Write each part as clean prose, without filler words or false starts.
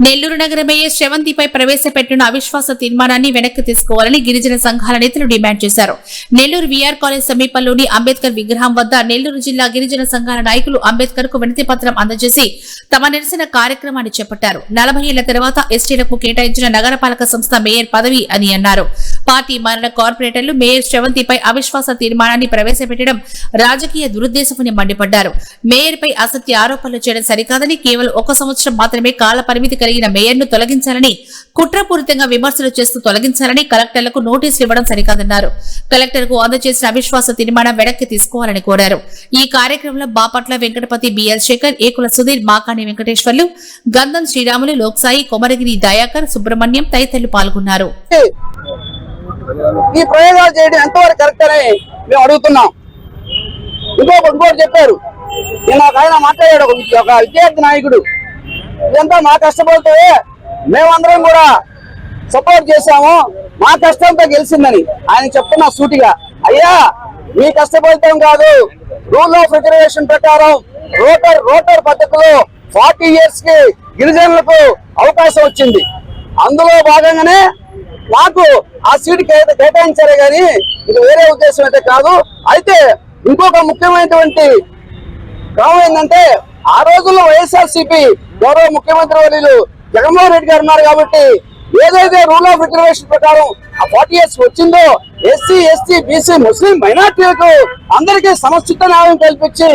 నెల్లూరు నగర మేయర్ శ్రవంతిపై ప్రవేశపెట్టిన అవిశ్వాస తీర్మానాన్ని వెనక్కి తీసుకోవాలని గిరిజన సంఘాల నేతలు డిమాండ్ చేశారు. నెల్లూరు వీఆర్ కాలేజ్ సమీపంలోని అంబేద్కర్ విగ్రహం వద్ద నెల్లూరు జిల్లా గిరిజన సంఘాల నాయకులు అంబేద్కర్ కు వినతి పత్రం అందజేసి తమ నిరసన కార్యక్రమాన్ని చేపట్టారు. 40 ఏళ్ల తర్వాత ఎస్టీలకు కేటాయించిన నగరపాలక సంస్థ మేయర్ పదవి అని అన్నారు. పార్టీ మారిన కార్పొరేటర్లు మేయర్ శ్రవంతిపై అవిశ్వాస తీర్మానాన్ని ప్రవేశపెట్టడం రాజకీయ దురుద్దేశమని మండిపడ్డారు. మేయర్ పై అసత్య ఆరోపణలు చేయడం సరికాదని, కేవలం 1 సంవత్సరం మాత్రమే కాల పరిమితి కలిగిన మేయర్ ను తొలగించాలని, కుట్రపూరితంగా విమర్శలు చేస్తూ తొలగించాలని కలెక్టర్లకు నోటీసులు ఇవ్వడం సరికాదన్నారు. కలెక్టర్ కు అందజేసిన అవిశ్వాస తీర్మానం వెనక్కి తీసుకోవాలని కోరారు. ఈ కార్యక్రమంలో బాపట్ల వెంకటపతి, బిఎల్ శేఖర్, ఏకుల సుధీర్, మాకాని వెంకటేశ్వర్లు, గంధం శ్రీరాములు, లోక్సాయి, కొమరగిరి దయాకర్, సుబ్రహ్మణ్యం తదితరులు పాల్గొన్నారు. ఈ ప్రయోగాలు చేయడం ఎంతవరకు కరెక్ట్ అని మేము అడుగుతున్నాం. ఇంకోటి చెప్పారు, నాకు ఆయన మాట్లాడాడు, ఒక విద్యార్థి నాయకుడు, ఇదంతా మా కష్టపడితే మేమందరం కూడా సపోర్ట్ చేశాము, మా కష్టంతో గెలిచిందని ఆయన చెప్తున్నా సూటిగా. అయ్యా, మీ కష్టపడటం కాదు, రూల్ ఆఫ్ రిజర్వేషన్ ప్రకారం రోటర్ పద్ధతిలో 40 years కి గిరిజనులకు అవకాశం వచ్చింది. అందులో భాగంగానే నాకు ఆ సీటు కేటాయించారే గాని ఇది వేరే ఉద్దేశం అయితే కాదు. అయితే ఇంకొక ముఖ్యమైనటువంటి క్రమం ఏంటంటే, ఆ రోజుల్లో వైఎస్ఆర్సీపీ గౌరవ ముఖ్యమంత్రి వర్యులు జగన్మోహన్ రెడ్డి గారు ఉన్నారు కాబట్టి ఏదైతే రూల్ ఆఫ్ రిజర్వేషన్ ప్రకారం ఆ 40 years వచ్చిందో ఎస్సీ, ఎస్టీ, బీసీ, ముస్లిం మైనార్టీలకు అందరికీ సమచిత న్యాయం కల్పించి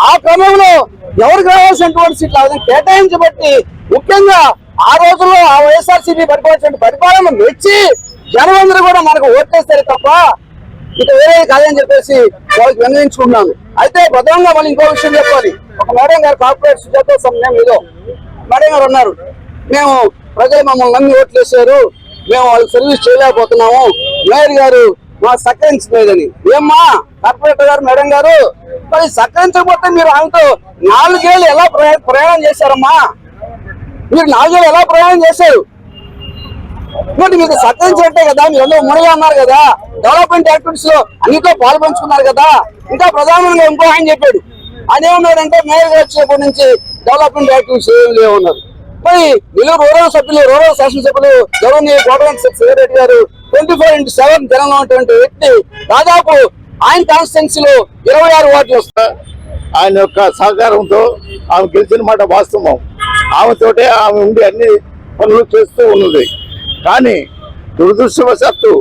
ఆ క్రమంలో ఎవరికి రావాల్సినటువంటి సీట్లు కేటాయించబట్టి, ముఖ్యంగా ఆ రోజుల్లో ఆ వైఎస్ఆర్సీపీ పరిపాలన మెచ్చి జనమందరూ కూడా మనకు ఓట్లేస్తారు తప్ప ఇక వేరే కాదని చెప్పేసి వాళ్ళకి విన్నవించుకున్నాను. అయితే ప్రధానంగా మళ్ళీ ఇంకో విషయం చెప్పాలి. ఒక మేడం గారు కార్పొరేట్ సుజాత సమయం ఏదో మేడం గారు ఉన్నారు, మేము ప్రజలు మమ్మల్ని నమ్మి ఓట్లేసారు, మేము వాళ్ళకి సర్వీస్ చేయలేకపోతున్నాము, మేయర్ గారు మా సహకరించలేదని. ఏమ్మా కార్పొరేటర్ గారు, మేడం గారు, మరి సహకరించకపోతే మీరు ఆమెతో 4 ఏళ్ళు ఎలా ప్రయాణం చేశారమ్మా? మీరు 4 ఏళ్ళు ఎలా ప్రయాణం చేశారు? ఇంకోటి మీకు సహకరించినట్టే కదా, మీరు అందరూ మునిగా ఉన్నారు కదా, డెవలప్మెంట్ యాక్టివిటీస్ లో అన్నిట్లో పాల్పంచుకున్నారు కదా. ఇంకా ప్రధానంగా ఇంకో ఆయన చెప్పాడు, ఆయన ఏమన్నాడంటే మేయర్ గారు వచ్చినప్పటి నుంచి డెవలప్మెంట్ యాక్టివిటీస్ ఏం లేవన్నారు. మరి నెల్లూరు రూరల్ శాసనసభ్యులు గౌరవనీయ కోటరెడ్డి శ్రీరెడ్డి గారు 24/7 జనంలో ఉన్నటువంటి వ్యక్తి, దాదాపు ఆయన కాన్స్టిట్యున్సీలో 26 వార్డులు వస్తాయి. ఆయన యొక్క సహకారంతో ఆమె గెలిచిన మాట వాస్తవం. ఆమెతోటే ఆమె ఉండి అన్ని పనులు చేస్తూ ఉన్నది. కానీ దురదృష్టవశాత్తు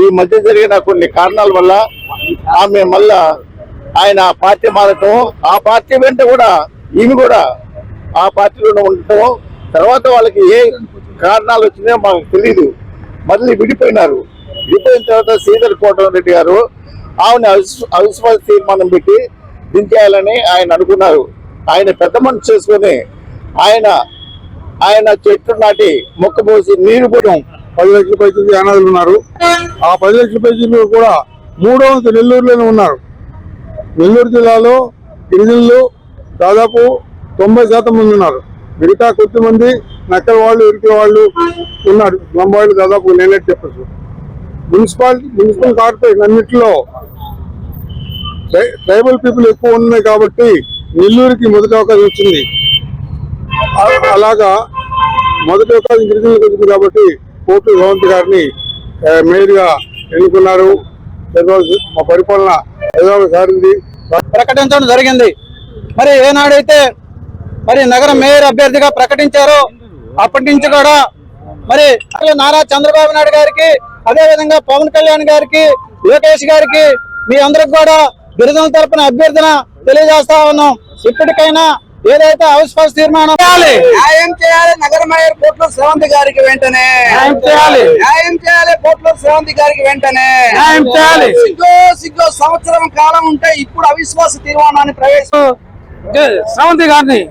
ఈ మధ్య జరిగిన కొన్ని కారణాల వల్ల ఆమె మళ్ళా ఆయన పార్టీ మారటం, ఆ పార్టీ వెంట కూడా ఈమె కూడా ఆ పార్టీలోనే ఉండటం, తర్వాత వాళ్ళకి ఏ కారణాలు వచ్చినాయో మాకు తెలియదు, మళ్ళీ విడిపోయినారు. విడిపోయిన తర్వాత శ్రీధర్ కోటరెడ్డి గారు ఆమెను అవిశ్వాస తీర్మానం పెట్టి దించేయాలని ఆయన అనుకున్నారు. ఆయన పెద్ద మనసు చేసుకుని ఆయన చెట్లు నాటి మొక్క పోసి నీరు పోయడం. 10 లక్షల పైసలు అనాథులు ఉన్నారు. ఆ 10 లక్షల పైసలు కూడా 3వ వంతు నెల్లూరులోనే ఉన్నారు. నెల్లూరు జిల్లాలో గిరిజనులు దాదాపు 90% మంది ఉన్నారు. మిగతా కొద్దిమంది నక్కల వాళ్ళు, ఇరుకుల వాళ్ళు ఉన్నారు. లంబాయిలు దాదాపు నేనే చెప్పచ్చు. మున్సిపల్ కార్పొరేషన్ అన్నింటిలో ట్రైబల్ పీపుల్ ఎక్కువ ఉన్నాయి కాబట్టి నెల్లూరుకి మొదటి అవకాశం వచ్చింది. అలాగా మొదటి అవకాశం గిరిజనులకు వచ్చింది కాబట్టి కోర్టు శ్రవంతి గారిని మేయర్ గా ఎన్నుకున్నారు. మా పరిపాలన సారింది, ప్రకటించడం జరిగింది. మరి ఏనాడైతే మరి నగర మేయర్ అభ్యర్థిగా ప్రకటించారో అప్పటి నుంచి కూడా మరి నారా చంద్రబాబు నాయుడు గారికి, అదే విధంగా పవన్ కళ్యాణ్ గారికి, లోకేష్ గారికి, మీ అందరికి కూడా గిరిజనుల తరపున అభ్యర్థన తెలియజేస్తా ఉన్నాం. ఇప్పటికైనా ఏదైతే అవిశ్వాస తీర్మానం న్యాయం చేయాలి, నగర మేయర్ పోట్లూరు శ్రవంతి గారికి వెంటనే న్యాయం చేయాలి, పోట్లూరు శ్రవంతి గారికి వెంటనే సిగ్గో సంవత్సరం కాలం ఉంటే ఇప్పుడు అవిశ్వాస తీర్మానాన్ని శ్రవంతి గారిని